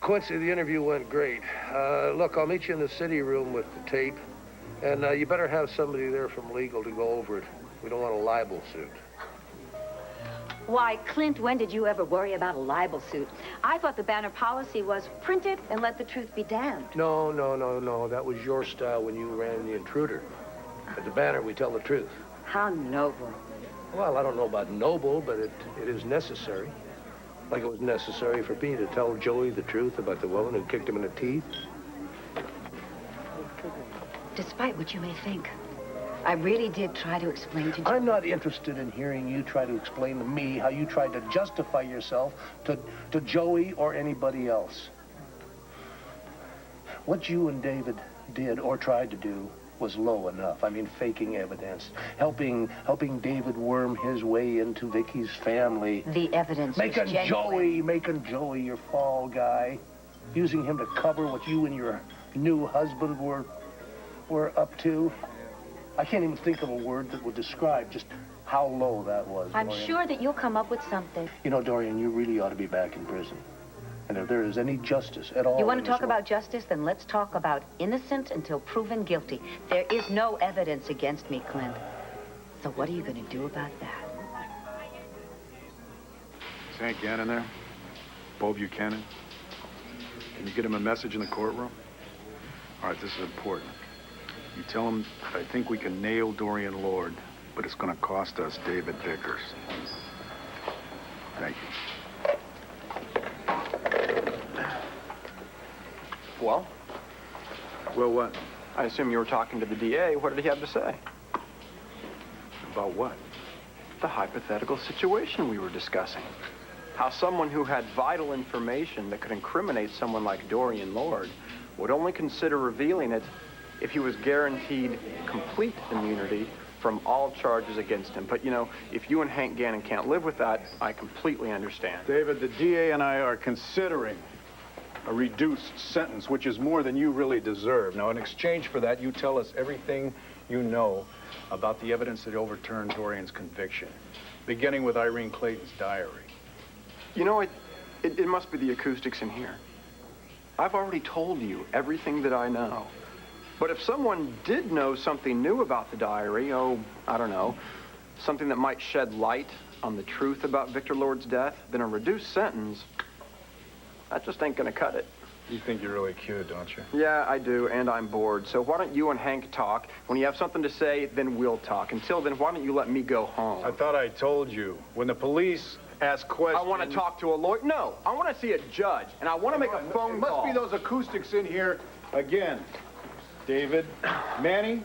Quincy, the interview went great. Look, I'll meet you in the city room with the tape. And you better have somebody there from legal to go over it. We don't want a libel suit. Why, Clint, when did you ever worry about a libel suit? I thought the Banner policy was print it and let the truth be damned. No. That was your style when you ran The Intruder. At the Banner, we tell the truth. How noble. Well, I don't know about noble, but it is necessary. Like it was necessary for me to tell Joey the truth about the woman who kicked him in the teeth. Despite what you may think, I really did try to explain to Joey. I'm not interested in hearing you try to explain to me how you tried to justify yourself to Joey or anybody else. What you and David did or tried to do was low enough. I mean, faking evidence, helping David worm his way into Vicky's family. The evidence was genuine. Making Joey your fall guy, using him to cover what you and your new husband were up to. I can't even think of a word that would describe just how low that was, I'm Dorian. sure that you'll come up with something. You know, Dorian, you really ought to be back in prison. And if there is any justice at all... You want to talk about justice? Then let's talk about innocent until proven guilty. There is no evidence against me, Clint. So what are you going to do about that? Is Hank Gannon there? Bo Buchanan? Can you get him a message in the courtroom? All right, this is important. You tell him that I think we can nail Dorian Lord, but it's going to cost us David Vickers. Thank you. Well? Well, what? I assume you were talking to the DA. What did he have to say? About what? The hypothetical situation we were discussing. How someone who had vital information that could incriminate someone like Dorian Lord would only consider revealing it if he was guaranteed complete immunity from all charges against him. But, you know, if you and Hank Gannon can't live with that, I completely understand. David, the DA and I are considering a reduced sentence, which is more than you really deserve. Now, in exchange for that, you tell us everything you know about the evidence that overturned Dorian's conviction, beginning with Irene Clayton's diary. You know, it must be the acoustics in here. I've already told you everything that I know. But if someone did know something new about the diary, oh, I don't know, something that might shed light on the truth about Victor Lord's death, then a reduced sentence, that just ain't gonna cut it. You think you're really cute, don't you? Yeah, I do, and I'm bored. So why don't you and Hank talk? When you have something to say, then we'll talk. Until then, why don't you let me go home? I thought I told you. When the police ask questions... I want to talk to a lawyer. No, I want to see a judge, and I want to make a phone call. It must be those acoustics in here again. David, Manny,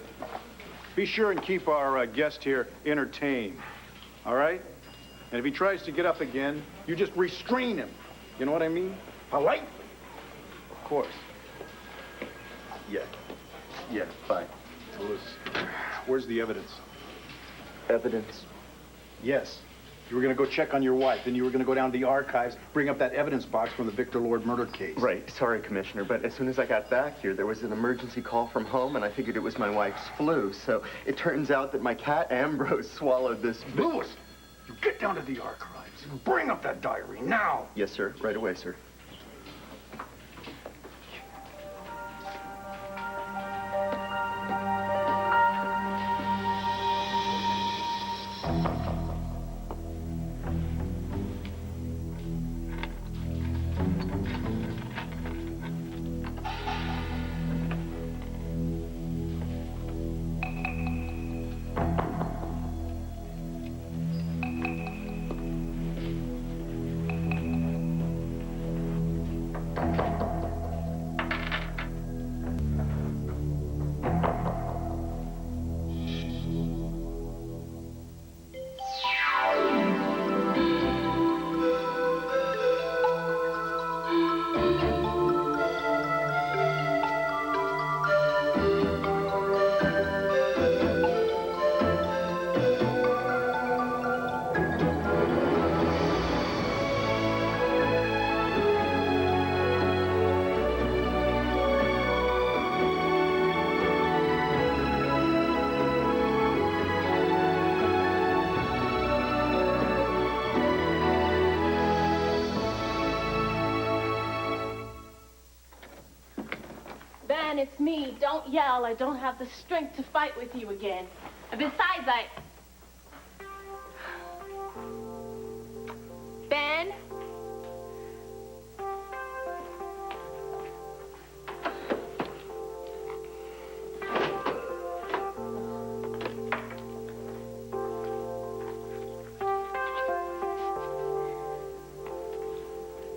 be sure and keep our guest here entertained, all right? And if he tries to get up again, you just restrain him. You know what I mean? All right? Of course. Yeah, fine. So where's the evidence? Evidence? Yes. You were going to go check on your wife, then you were going to go down to the archives, bring up that evidence box from the Victor Lord murder case. Right. Sorry, Commissioner, but as soon as I got back here, there was an emergency call from home, and I figured it was my wife's flu. So it turns out that my cat, Ambrose, swallowed this... Lewis, you get down to the archives and bring up that diary now. Yes, sir. Right away, sir. Ben, it's me. Don't yell. I don't have the strength to fight with you again. And besides, Ben?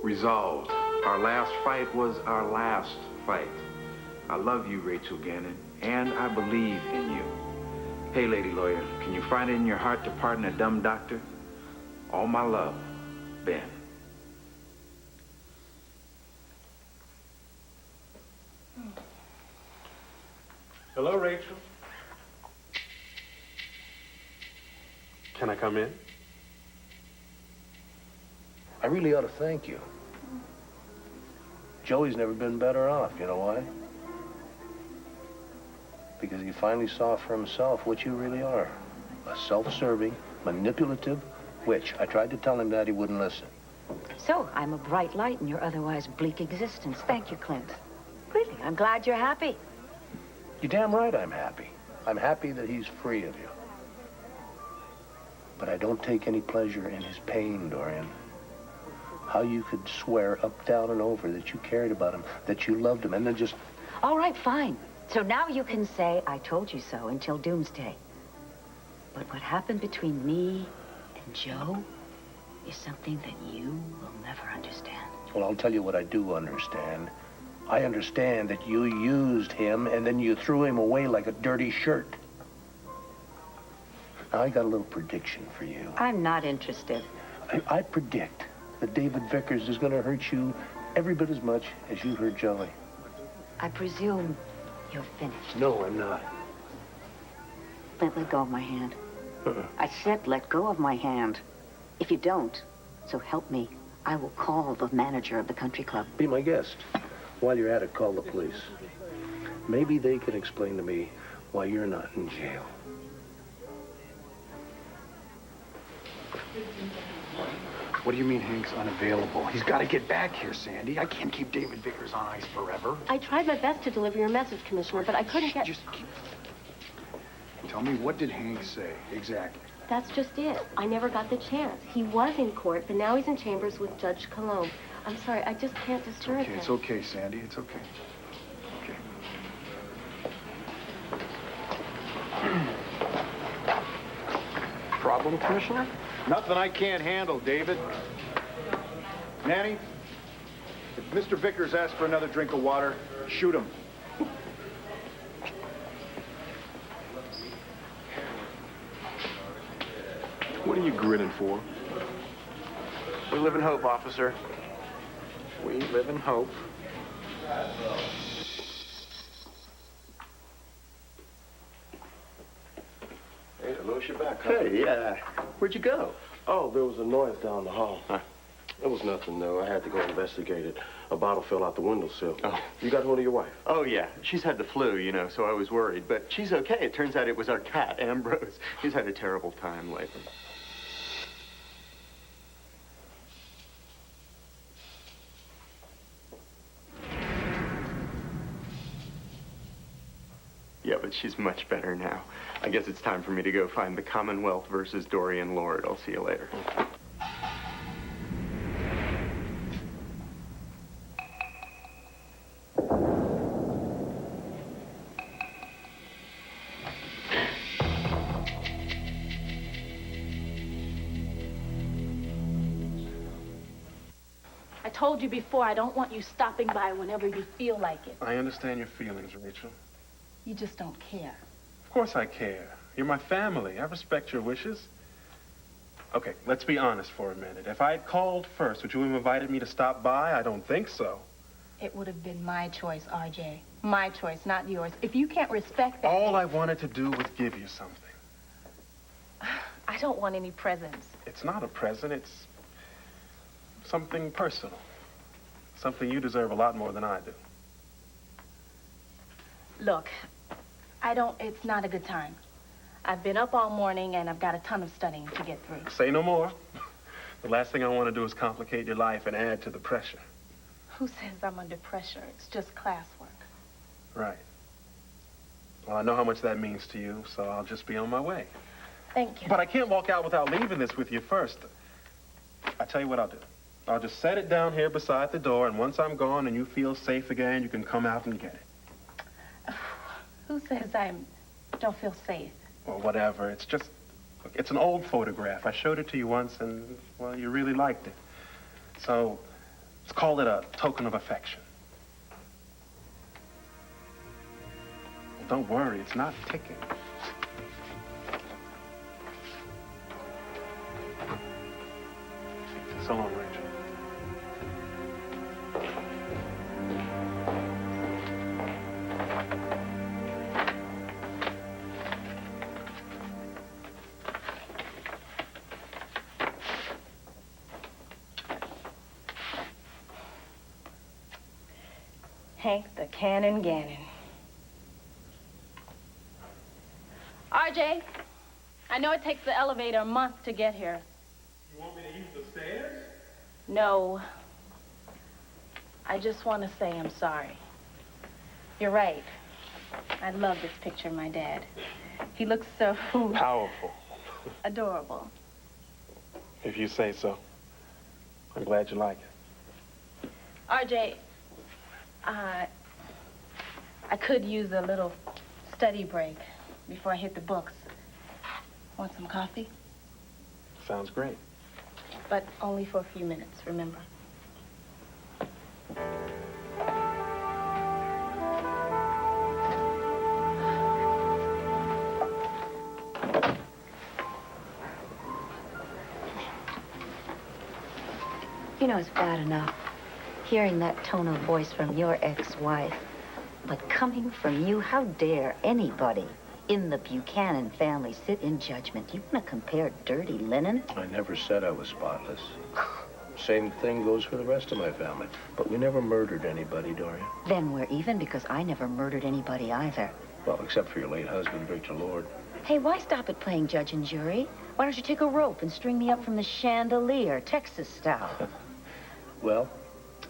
Resolved. Our last fight was our last fight. I love you, Rachel Gannon, and I believe in you. Hey, lady lawyer, can you find it in your heart to pardon a dumb doctor? All my love, Ben. Hello, Rachel. Can I come in? I really ought to thank you. Joey's never been better off. You know why? Because he finally saw for himself what you really are. A self-serving, manipulative witch. I tried to tell him that, he wouldn't listen. So, I'm a bright light in your otherwise bleak existence. Thank you, Clint. Really, I'm glad you're happy. You're damn right I'm happy. I'm happy that he's free of you. But I don't take any pleasure in his pain, Dorian. How you could swear up, down, and over that you cared about him, that you loved him, and then just... All right, fine. So now you can say, I told you so until doomsday. But what happened between me and Joe is something that you will never understand. Well, I'll tell you what I do understand. I understand that you used him, and then you threw him away like a dirty shirt. Now, I got a little prediction for you. I'm not interested. I predict that David Vickers is going to hurt you every bit as much as you hurt Joey. I presume you're finished. No, I'm not. Let go of my hand. I said let go of my hand. If you don't, so help me, I will call the manager of the country club. Be my guest. While you're at it, call the police. Maybe they can explain to me why you're not in jail. What do you mean Hank's unavailable? He's got to get back here, Sandy. I can't keep David Vickers on ice forever. I tried my best to deliver your message, Commissioner, but I couldn't get... Just keep... Tell me, what did Hank say, exactly? That's just it. I never got the chance. He was in court, but now he's in chambers with Judge Cologne. I'm sorry, I just can't disturb him. It's okay, Sandy. It's okay. Okay. Problem, Commissioner? Nothing I can't handle, David. Nanny, if Mr. Vickers asks for another drink of water, shoot him. What are you grinning for? We live in hope, officer. We live in hope. Hey, Louis, you're back. Hey, where'd you go? Oh, there was a noise down the hall. Huh? It was nothing, though. I had to go investigate it. A bottle fell out the windowsill. Oh. You got hold of your wife? Oh, yeah. She's had the flu, you know, so I was worried. But she's okay. It turns out it was our cat, Ambrose. He's had a terrible time lately. Yeah, but she's much better now. I guess it's time for me to go find the Commonwealth versus Dorian Lord. I'll see you later. I told you before, I don't want you stopping by whenever you feel like it. I understand your feelings, Rachel. You just don't care. Of course I care. You're my family. I respect your wishes. Okay, let's be honest for a minute. If I had called first, would you have invited me to stop by? I don't think so. It would have been my choice, RJ. My choice, not yours. If you can't respect that... All I wanted to do was give you something. I don't want any presents. It's not a present. It's something personal. Something you deserve a lot more than I do. Look, it's not a good time. I've been up all morning and I've got a ton of studying to get through. Say no more. The last thing I want to do is complicate your life and add to the pressure. Who says I'm under pressure? It's just classwork. Right. Well, I know how much that means to you, so I'll just be on my way. Thank you. But I can't walk out without leaving this with you first. I tell you what I'll do. I'll just set it down here beside the door, and once I'm gone and you feel safe again, you can come out and get it. Who says I don't feel safe? Well, whatever. It's just, look, it's an old photograph. I showed it to you once, and, well, you really liked it. So, let's call it a token of affection. Well, don't worry, it's not ticking. So long, Rachel. Hank the Cannon Gannon. RJ, I know it takes the elevator a month to get here. You want me to use the stairs? No. I just want to say I'm sorry. You're right. I love this picture of my dad. He looks so Powerful, adorable. if you say so. I'm glad you like it. RJ, I could use a little study break before I hit the books. Want some coffee? Sounds great. But only for a few minutes, remember? You know, it's bad enough hearing that tone of voice from your ex-wife. But coming from you, how dare anybody in the Buchanan family sit in judgment? You want to compare dirty linen? I never said I was spotless. Same thing goes for the rest of my family. But we never murdered anybody, Dorian. Then we're even, because I never murdered anybody either. Well, except for your late husband, Victor Lord. Hey, why stop at playing judge and jury? Why don't you take a rope and string me up from the chandelier, Texas style? Well,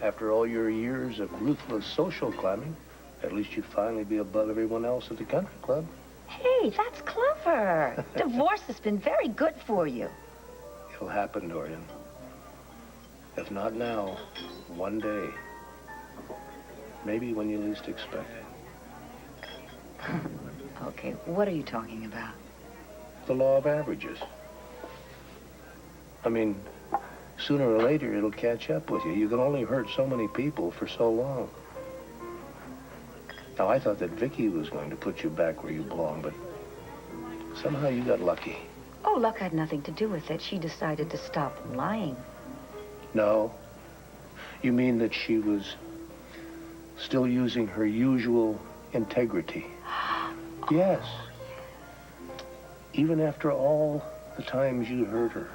after all your years of ruthless social climbing, at least you'd finally be above everyone else at the country club. Hey, that's clever. Divorce has been very good for you. It'll happen, Dorian. If not now, one day. Maybe when you least expect it. Okay, what are you talking about? The law of averages. I mean, sooner or later, it'll catch up with you. You can only hurt so many people for so long. Now, I thought that Vicky was going to put you back where you belong, but somehow you got lucky. Oh, luck had nothing to do with it. She decided to stop lying. No. You mean that she was still using her usual integrity? Yes. Even after all the times you hurt her.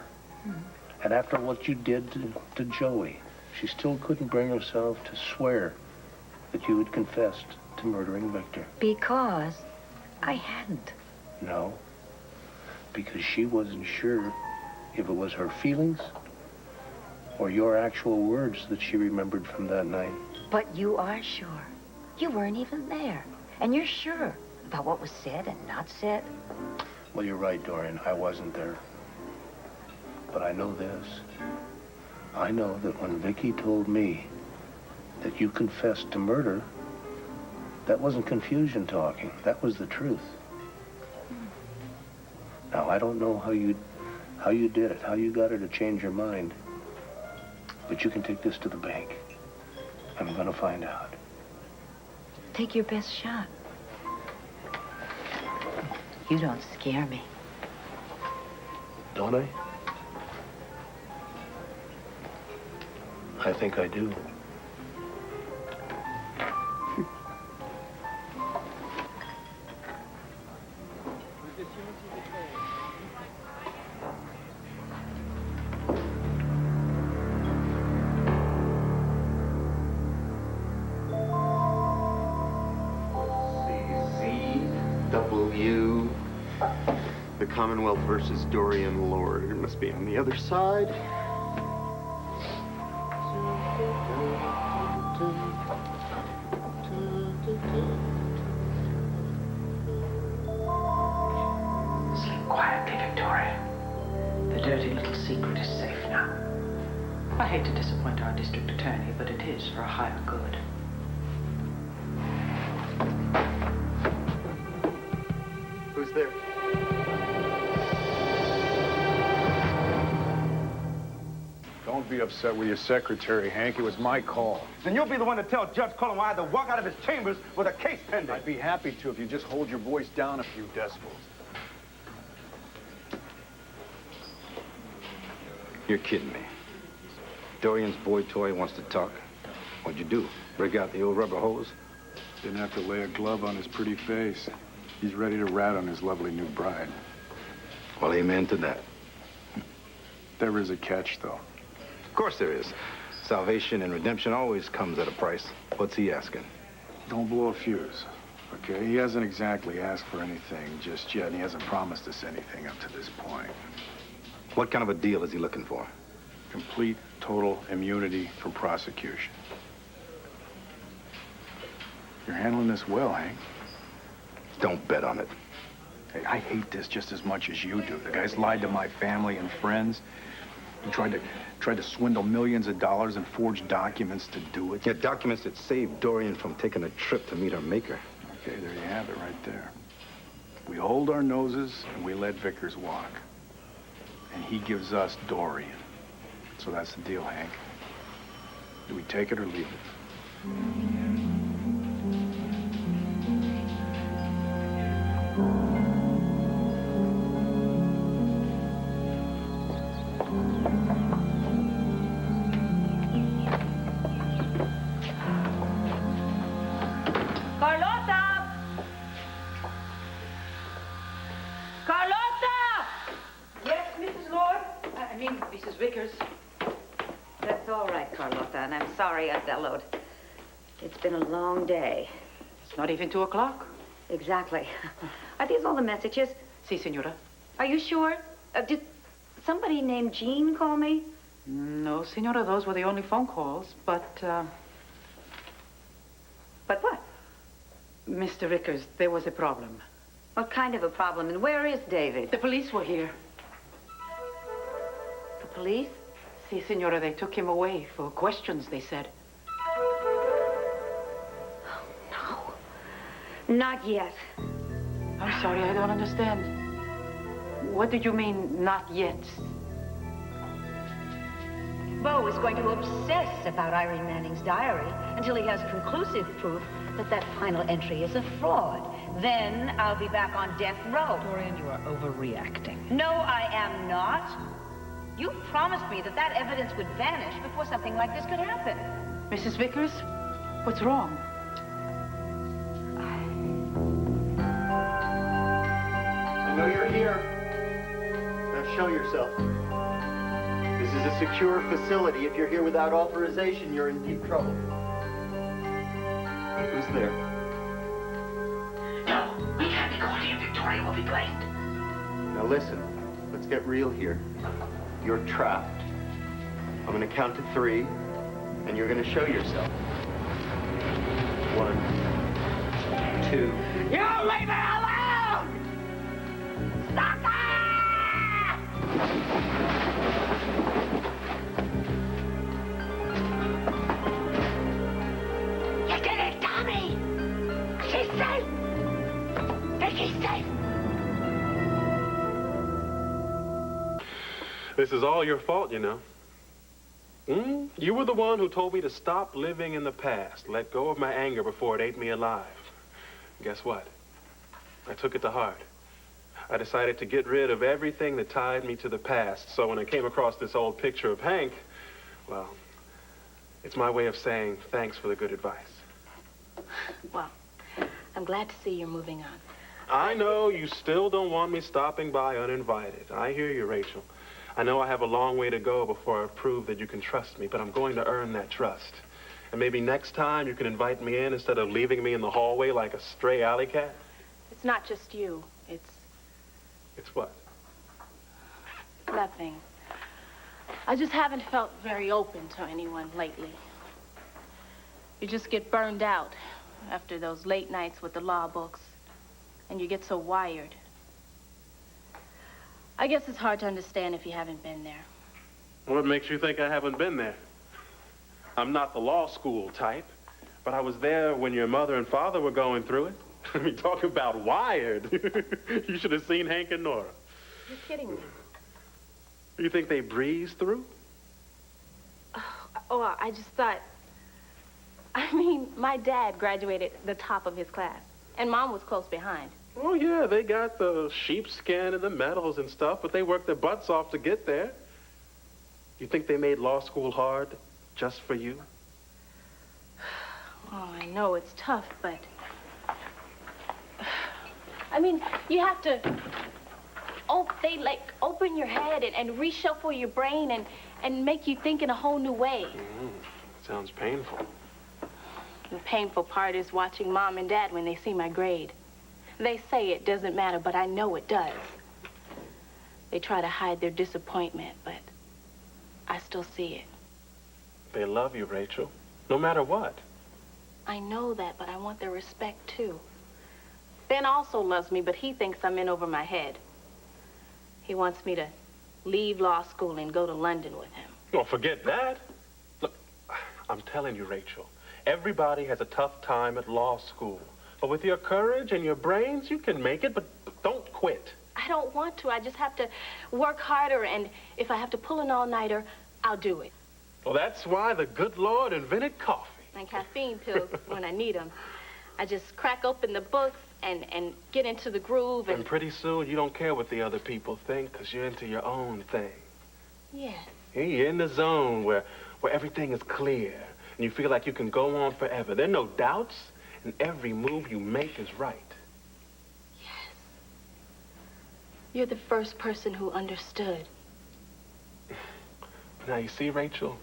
And after what you did to Joey, she still couldn't bring herself to swear that you had confessed to murdering Victor. Because I hadn't. No. Because she wasn't sure if it was her feelings or your actual words that she remembered from that night. But you are sure. You weren't even there. And you're sure about what was said and not said. Well, you're right, Dorian. I wasn't there. But I know this. I know that when Vicky told me that you confessed to murder, that wasn't confusion talking. That was the truth. Now, I don't know how you did it, how you got her to change her mind. But you can take this to the bank. I'm gonna find out. Take your best shot. You don't scare me. Don't I? I think I do. CCW. The Commonwealth versus Dorian Lord. It must be on the other side. Sleep quietly, Victoria. The dirty little secret is safe now. I hate to disappoint our district attorney, but it is for a higher good. Who's there? Don't be upset with your secretary, Hank. It was my call. Then you'll be the one to tell Judge Cullen why I had to walk out of his chambers with a case pending. I'd be happy to if you just hold your voice down a few decibels. You're kidding me. Dorian's boy toy wants to talk. What'd you do? Break out the old rubber hose? Didn't have to lay a glove on his pretty face. He's ready to rat on his lovely new bride. Well, amen to that. There is a catch, though. Of course there is. Salvation and redemption always comes at a price. What's he asking? Don't blow a fuse, okay? He hasn't exactly asked for anything just yet, and he hasn't promised us anything up to this point. What kind of a deal is he looking for? Complete, total immunity from prosecution. You're handling this well, Hank. Don't bet on it. Hey, I hate this just as much as you do. The guy's lied to my family and friends. He tried to swindle millions of dollars and forge documents to do it. Yeah, documents that saved Dorian from taking a trip to meet her maker. Okay, there you have it right there. We hold our noses and we let Vickers walk. And he gives us Dorian. So that's the deal, Hank. Do we take it or leave it? Carlota! Carlota! Yes, Mrs. Lord? I mean, Mrs. Vickers. That's all right, Carlota, and I'm sorry I bellowed. It's been a long day. It's not even 2 o'clock. Exactly. Are these all the messages? Si, senora. Are you sure? Did somebody named Jean call me? No, senora, those were the only phone calls, but, But what? Mr. Vickers, there was a problem. What kind of a problem, and where is David? The police were here. The police? Si, senora, they took him away for questions, they said. No. Not yet. I'm sorry, I don't understand. What did you mean, not yet? Bo is going to obsess about Irene Manning's diary until he has conclusive proof that that final entry is a fraud. Then I'll be back on death row. Dorian, you are overreacting. No, I am not. You promised me that that evidence would vanish before something like this could happen. Mrs. Vickers, what's wrong? I know you're here. Now show yourself. This is a secure facility. If you're here without authorization, you're in deep trouble. Who's there? No, we can't be caught here. Victoria will be blamed. Now listen, let's get real here. You're trapped. I'm gonna count to 3, and you're gonna show yourself. 1, 2. You leave her alone! Stop her! You didn't tell me! She's safe! Vicky's safe! This is all your fault, you know. You were the one who told me to stop living in the past, let go of my anger before it ate me alive. Guess what? I took it to heart. I decided to get rid of everything that tied me to the past. So when I came across this old picture of Hank, well, it's my way of saying thanks for the good advice. Well, I'm glad to see you're moving on. I know you still don't want me stopping by uninvited. I hear you, Rachel. I know I have a long way to go before I prove that you can trust me, but I'm going to earn that trust. And maybe next time you can invite me in instead of leaving me in the hallway like a stray alley cat. It's not just you. It's what? Nothing. I just haven't felt very open to anyone lately. You just get burned out. after those late nights with the law books, and you get so wired. I guess it's hard to understand if you haven't been there. What makes you think I haven't been there? I'm not the law school type, but I was there when your mother and father were going through it. I mean, talk about wired. You should have seen Hank and Nora. You're kidding me. You think they breezed through? Oh, I just thought... I mean, my dad graduated the top of his class, and Mom was close behind. Oh, yeah, they got the sheepskin and the medals and stuff, but they worked their butts off to get there. You think they made law school hard just for you? Oh, I know it's tough, but... I mean, you have to... Oh, they, like, open your head and reshuffle your brain and make you think in a whole new way. Sounds painful. The painful part is watching Mom and Dad when they see my grade. They say it doesn't matter, but I know it does. They try to hide their disappointment, but I still see it. They love you, Rachel, no matter what. I know that, but I want their respect, too. Ben also loves me, but he thinks I'm in over my head. He wants me to leave law school and go to London with him. Oh, forget that. Look, I'm telling you, Rachel, everybody has a tough time at law school. But with your courage and your brains, you can make it, but don't quit. I don't want to. I just have to work harder, and if I have to pull an all-nighter, I'll do it. Well, that's why the good Lord invented coffee. And caffeine pills when I need them. I just crack open the books and get into the groove. And pretty soon, you don't care what the other people think, because you're into your own thing. Yes. You're in the zone where everything is clear, and you feel like you can go on forever. There are no doubts, and every move you make is right. Yes. You're the first person who understood. Now, you see, Rachel,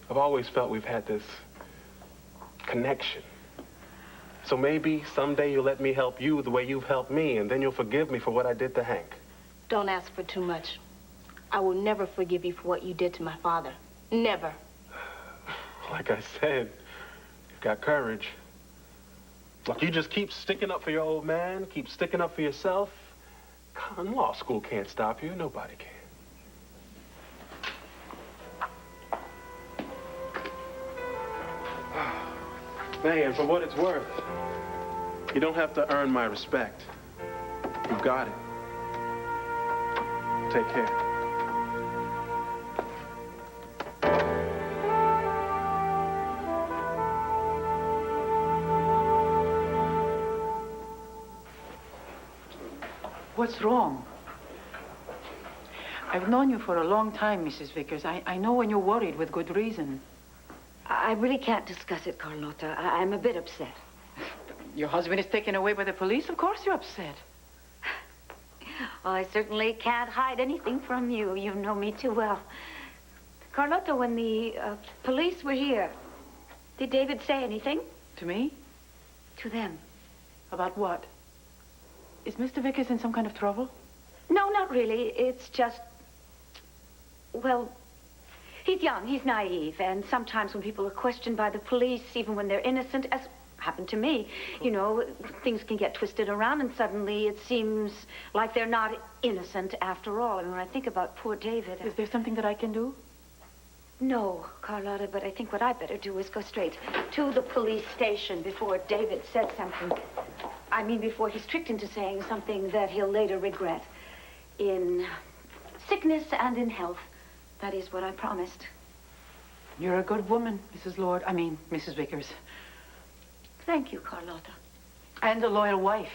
I've always felt we've had this connection. So maybe someday you'll let me help you the way you've helped me, and then you'll forgive me for what I did to Hank. Don't ask for too much. I will never forgive you for what you did to my father. Never. Like I said, you've got courage. Look, you just keep sticking up for your old man, keep sticking up for yourself. Law school can't stop you. Nobody can. Man, for what it's worth, you don't have to earn my respect. You've got it. Take care. What's wrong? I've known you for a long time, Mrs. Vickers. I know when you're worried with good reason. I really can't discuss it, Carlotta. I'm a bit upset. Your husband is taken away by the police? Of course you're upset. Well, I certainly can't hide anything from you. You know me too well. Carlotta, when the police were here, did David say anything? To me? To them. About what? Is Mr. Vickers in some kind of trouble? No, not really. It's just... Well, he's young, he's naive, and sometimes when people are questioned by the police, even when they're innocent, as happened to me, you know, things can get twisted around, and suddenly it seems like they're not innocent after all. I mean, when I think about poor David... Is there something that I can do? No, Carlotta, but I think what I better do is go straight to the police station before David said something. I mean, before he's tricked into saying something that he'll later regret. In sickness and in health. That is what I promised. You're a good woman, Mrs. Vickers. Thank you, Carlotta. And a loyal wife.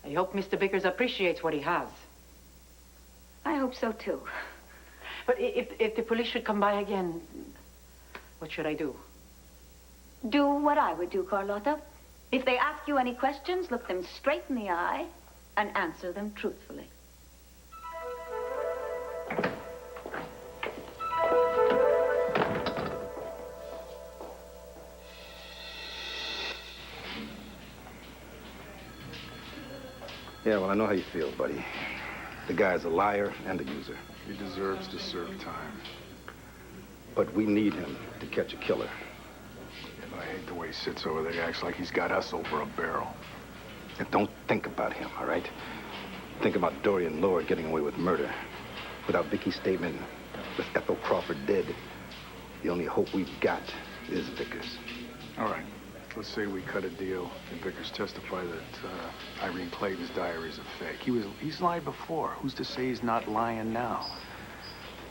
I hope Mr. Vickers appreciates what he has. I hope so, too. But if the police should come by again, what should I do? Do what I would do, Carlotta. If they ask you any questions, look them straight in the eye and answer them truthfully. Yeah, well, I know how you feel, buddy. The guy's a liar and a user. He deserves to serve time. But we need him to catch a killer. If I hate the way he sits over there. He acts like he's got us over a barrel. And don't think about him, all right? Think about Dorian Lord getting away with murder. Without Vicky's statement, with Ethel Crawford dead, the only hope we've got is Vickers. All right. Let's say we cut a deal and Vickers testify that Irene Clayton's diary is a fake. He's lied before. Who's to say he's not lying now?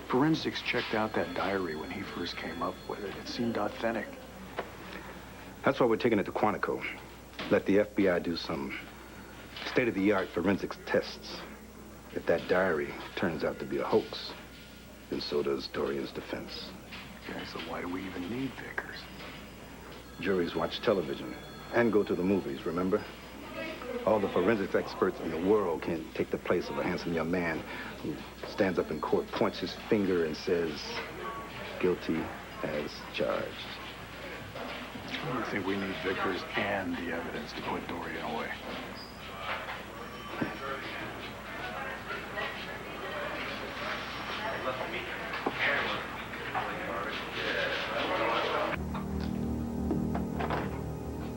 Forensics checked out that diary when he first came up with it. It seemed authentic. That's why we're taking it to Quantico. Let the FBI do some state-of-the-art forensics tests. If that diary turns out to be a hoax, then so does Dorian's defense. Okay, so why do we even need Vickers? Juries watch television and go to the movies, remember? All the forensics experts in the world can't take the place of a handsome young man who stands up in court, points his finger, and says, guilty as charged. I think we need Vickers and the evidence to put Dorian away.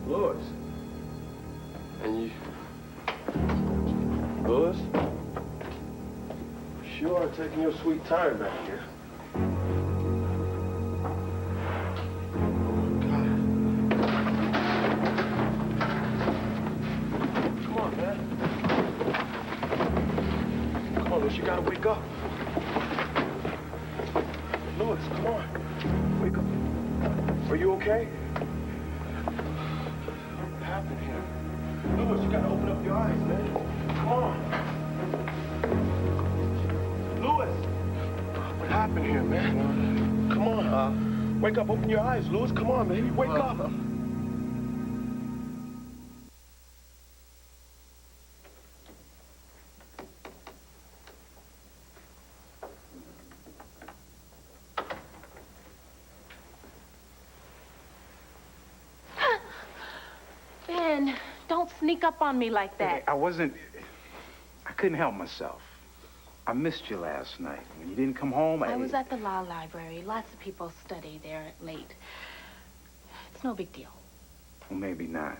Louis. And you... Louis? Sure are taking your sweet time back here. Come on, man. Come on, Louis, you gotta wake up. Louis, come on. Wake up. Are you okay? What happened here? Louis, you gotta open up your eyes, man. Come on. Louis! What happened here, man? Come on. Wake up, open your eyes, Louis. Come on, baby. Wake up. Ben, don't sneak up on me like that. I couldn't help myself. I missed you last night. When you didn't come home, I was at the law library. Lots of people study there late. It's no big deal. Well, maybe not.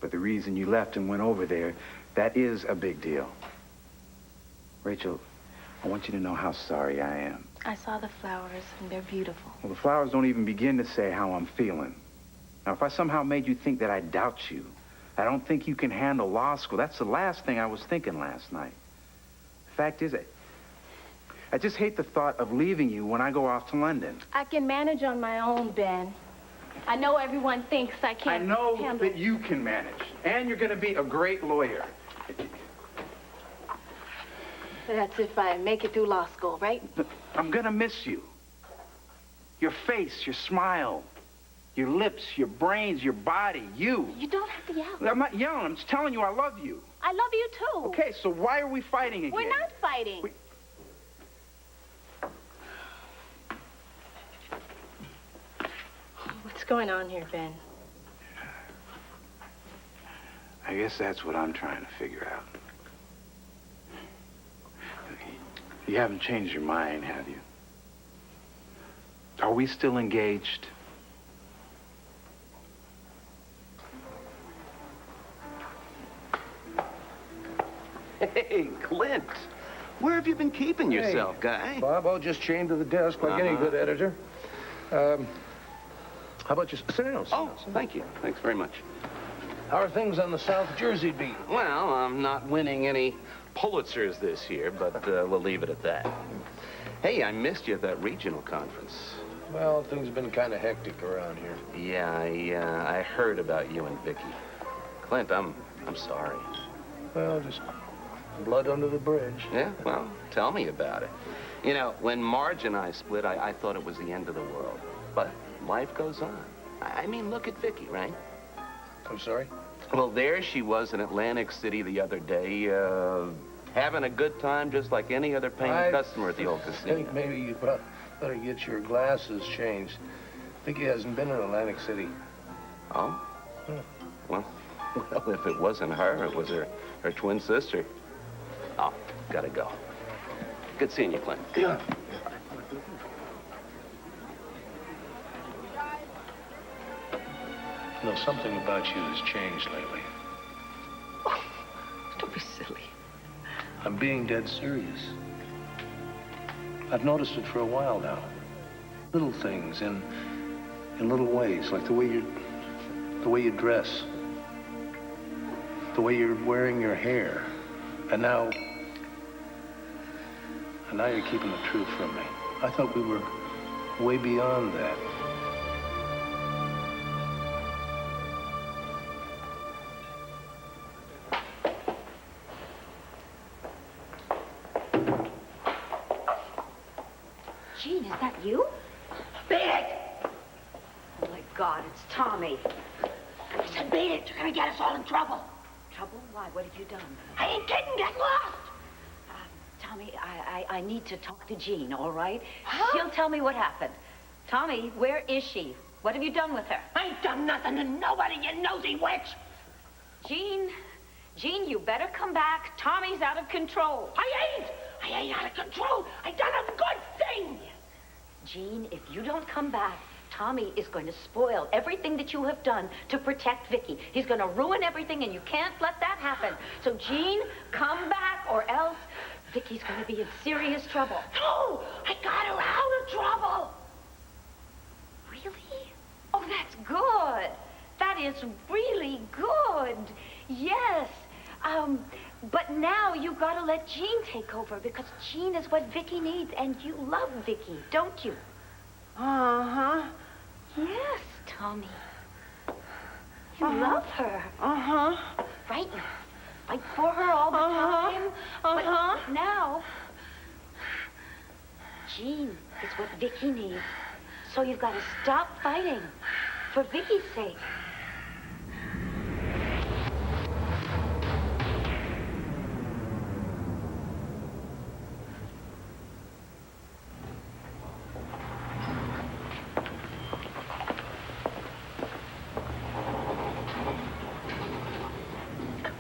But the reason you left and went over there, that is a big deal. Rachel, I want you to know how sorry I am. I saw the flowers, and they're beautiful. Well, the flowers don't even begin to say how I'm feeling. Now, if I somehow made you think that I doubt you, I don't think you can handle law school, that's the last thing I was thinking last night. The fact is, I just hate the thought of leaving you when I go off to London. I can manage on my own, Ben. I know everyone thinks I can't handle... I know that you can manage, and you're going to be a great lawyer. That's if I make it through law school, right? I'm going to miss you. Your face, your smile, your lips, your brains, your body, you. You don't have to yell. I'm not yelling. I'm just telling you I love you. I love you, too. Okay, so why are we fighting again? We're not fighting. What's going on here, Ben? I guess that's what I'm trying to figure out. You haven't changed your mind, have you? Are we still engaged? Hey, Clint. Where have you been keeping yourself, guy? Bob, I'll just chained to the desk like any good editor. How about you? Sit down. Oh, thank you. Thanks very much. How are things on the South Jersey beat? Well, I'm not winning any Pulitzers this year, but we'll leave it at that. Hey, I missed you at that regional conference. Well, things have been kind of hectic around here. Yeah, I heard about you and Vicky. Clint, I'm sorry. Well, just blood under the bridge. Yeah, well, tell me about it. You know, when Marge and I split, I thought it was the end of the world. But life goes on. I mean, look at Vicky, right? I'm sorry? Well, there she was in Atlantic City the other day, having a good time just like any other paying customer at the old casino. I think maybe you better get your glasses changed. Vicky hasn't been in Atlantic City. Oh? Well, if it wasn't her, it was her twin sister. Oh, gotta go. Good seeing you, Clint. Yeah. You know, something about you has changed lately. Don't be silly. I'm being dead serious. I've noticed it for a while now. Little things in little ways, like the way you dress, the way you're wearing your hair, and now you're keeping the truth from me. I thought we were way beyond that. Gene, is that you? Beat it! Oh, my God, it's Tommy. I said beat it. You're gonna get us all in trouble. Trouble? Why? What have you done? I ain't kidding. Get lost. Tommy, I need to talk to Jean, all right? Huh? She'll tell me what happened. Tommy, where is she? What have you done with her? I ain't done nothing to nobody, you nosy witch. Jean, you better come back. Tommy's out of control. I ain't out of control. I done a good thing. Jean, if you don't come back, Tommy is going to spoil everything that you have done to protect Vicky. He's going to ruin everything, and you can't let that happen. So, Jean, come back, or else Vicky's going to be in serious trouble. No, I got her out of trouble. Really? Oh, that's good. That is really good. Yes. But now you've got to let Jean take over, because Jean is what Vicky needs, and you love Vicky, don't you? Uh-huh. Yes, Tommy. You love her. Uh-huh. Right? You fight for her all the time. Uh-huh. But now, Jean is what Vicky needs. So you've got to stop fighting for Vicky's sake.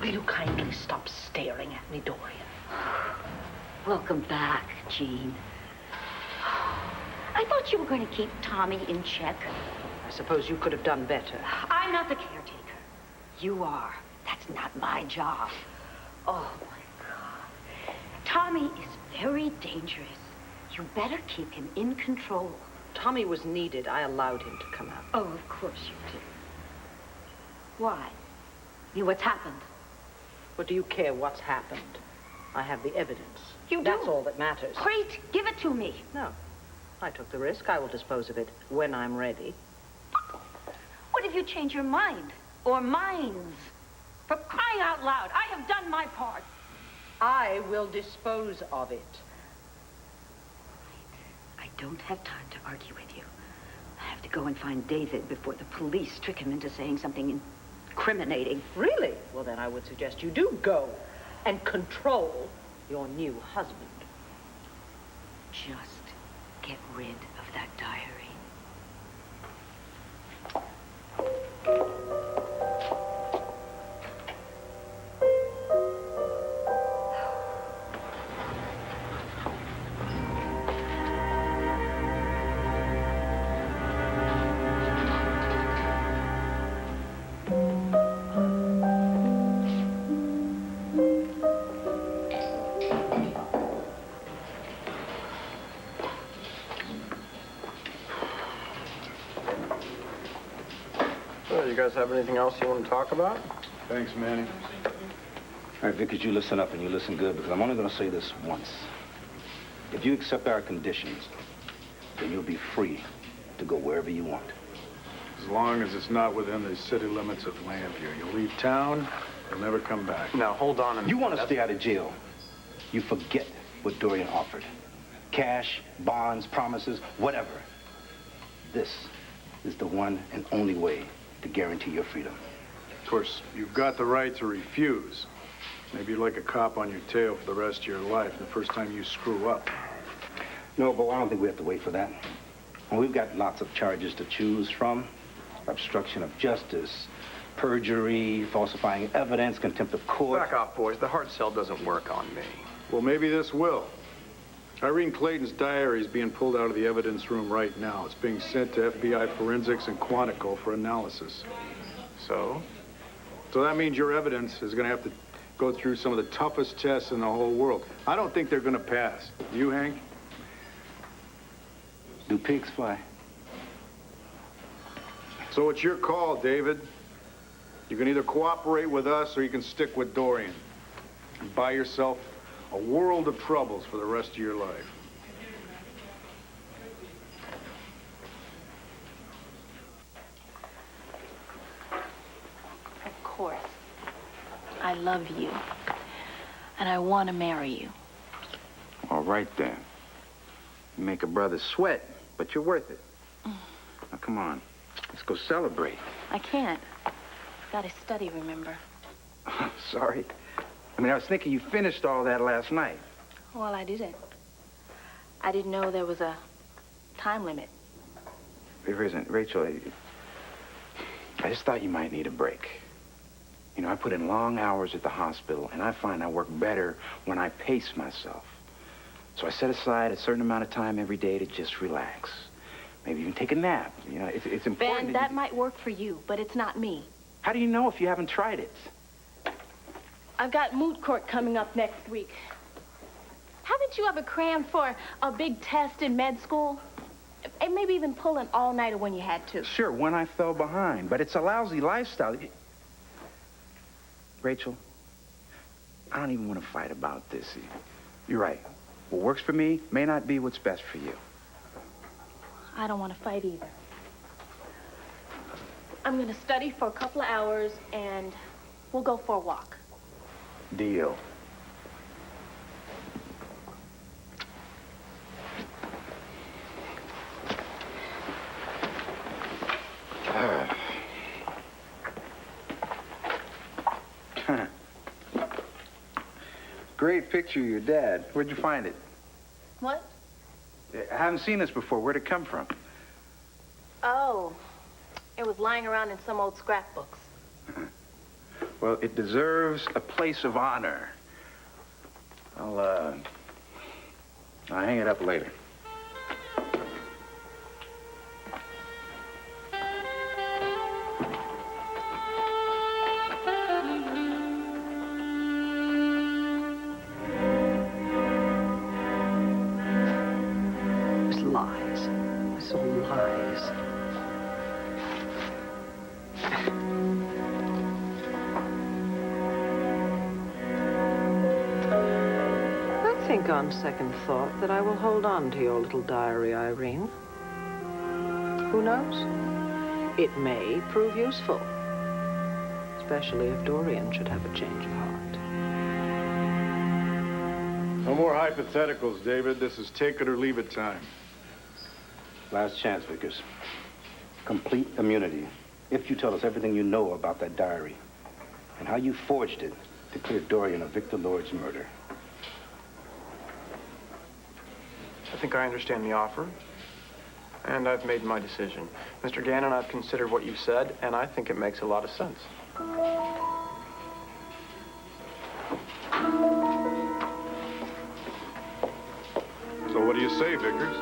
Will you kindly stop staring at me, Dorian? Welcome back, Jean. I thought you were going to keep Tommy in check. I suppose you could have done better. I'm not the caretaker. You are. That's not my job. Oh, my God. Tommy is very dangerous. You better keep him in control. Tommy was needed. I allowed him to come out. Oh, of course you did. Why? What's happened? What do you care what's happened? I have the evidence. You do? That's all that matters. Great. Give it to me. No. I took the risk. I will dispose of it when I'm ready. What if you change your mind? Or minds? For crying out loud, I have done my part. I will dispose of it. I don't have time to argue with you. I have to go and find David before the police trick him into saying something incriminating. Really? Well, then I would suggest you do go and control your new husband. Just get rid of that diary. You guys have anything else you want to talk about? Thanks, Manny. All right, Vickers, you listen up and you listen good, because I'm only going to say this once. If you accept our conditions, then you'll be free to go wherever you want. As long as it's not within the city limits of Landview. You'll leave town, you'll never come back. Now, hold on a minute. You want to stay out of jail, you forget what Dorian offered. Cash, bonds, promises, whatever. This is the one and only way to guarantee your freedom. Of course, you've got the right to refuse. Maybe you're like a cop on your tail for the rest of your life the first time you screw up. No, but I don't think we have to wait for that. Well, we've got lots of charges to choose from. Obstruction of justice, perjury, falsifying evidence, contempt of court. Back off, boys. The hard sell doesn't work on me. Well, maybe this will. Irene Clayton's diary is being pulled out of the evidence room right now. It's being sent to FBI Forensics and Quantico for analysis. So? So that means your evidence is going to have to go through some of the toughest tests in the whole world. I don't think they're going to pass. You, Hank? Do pigs fly? So it's your call, David. You can either cooperate with us or you can stick with Dorian and buy yourself a world of troubles for the rest of your life. Of course. I love you. And I want to marry you. All right, then. You make a brother sweat, but you're worth it. Now, come on. Let's go celebrate. I can't. Gotta study, remember? Sorry. I mean, I was thinking you finished all that last night. Well, I didn't. I didn't know there was a time limit. There isn't. Rachel, I just thought you might need a break. You know, I put in long hours at the hospital, and I find I work better when I pace myself. So I set aside a certain amount of time every day to just relax. Maybe even take a nap. You know, it's important. Ben, that might work for you, but it's not me. How do you know if you haven't tried it? I've got moot court coming up next week. Haven't you ever crammed for a big test in med school? And maybe even pull an all-nighter when you had to. Sure, when I fell behind, but it's a lousy lifestyle. Rachel, I don't even want to fight about this. You're right. What works for me may not be what's best for you. I don't want to fight either. I'm going to study for a couple of hours, and we'll go for a walk. Deal. Great picture of your dad. Where'd you find it? What? I haven't seen this before. Where'd it come from? Oh, it was lying around in some old scrapbooks. Well, it deserves a place of honor. I'll hang it up later. It's lies. It's all lies. I think on second thought that I will hold on to your little diary, Irene. Who knows? It may prove useful. Especially if Dorian should have a change of heart. No more hypotheticals, David. This is take it or leave it time. Last chance, Vickers. Complete immunity. If you tell us everything you know about that diary and how you forged it to clear Dorian of Victor Lord's murder. I think I understand the offer, and I've made my decision. Mr. Gannon, I've considered what you've said, and I think it makes a lot of sense. So what do you say, Vickers?